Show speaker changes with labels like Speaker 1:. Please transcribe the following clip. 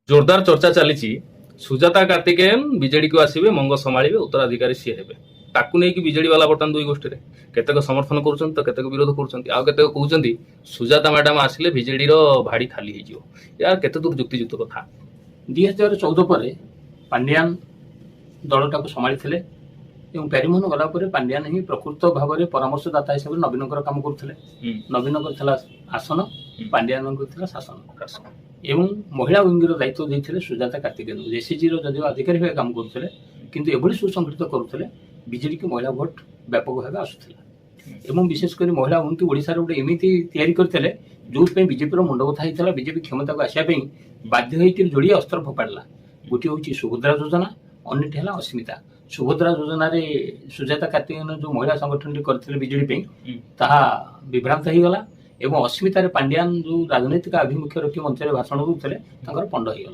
Speaker 1: जोरदार चर्चा चली सुजाता कार्तिकेयन बीजेडी को आसवे मंग संभाळे उत्तराधिकारी सी हे ताकू नहीं कि बीजेडी वाला बर्तमान दुई गोष्ठी केतेक समर्थन करुछन तो केतेक विरोध करुछन आ केतेक कहउछन्ती सुजाता मैडम आसिले बीजेडी रो भाड़ी खाली हे जिवो या केते दूर युक्तियुक्त कथा
Speaker 2: 2014 पर पांड्यान दलटा को संभाली प्यारीमोहन गला पांड्यान ही प्रकृत भाव में परामर्शदाता हिसाब से नवीन काम करुले नवीन आसन पांड्यान शासन एवं महिला विंगर दायित्व देते सुजाता कार्तिकेयन एसएचजी जदिव अधिकारी भाव काम करुले किंतु एभली सुसंगठित करुले बीजेडी की महिला भोट व्यापक भाव आसूला एवं विशेषकर महिला विंग ओडिशार गोटे एमती तैयारी करते जो बीजेपी मुंड बथा होता बीजेपी क्षमता को आसापी बाध्य होकर जोड़िए अस्त्र फोपाड़ा गोटे हूँ सुभद्रा योजना अन्यटी है अस्मिता सुभद्रा योजना रे सुजाता कार्तिकेयन जो महिला संगठन करते बीजेडी ताहा विभ्रांत हो गला एवं अस्मितार पांड्यान जो राजनैतिक आभिमुख्य रखी मंच में भाषण दूसरे पंड हो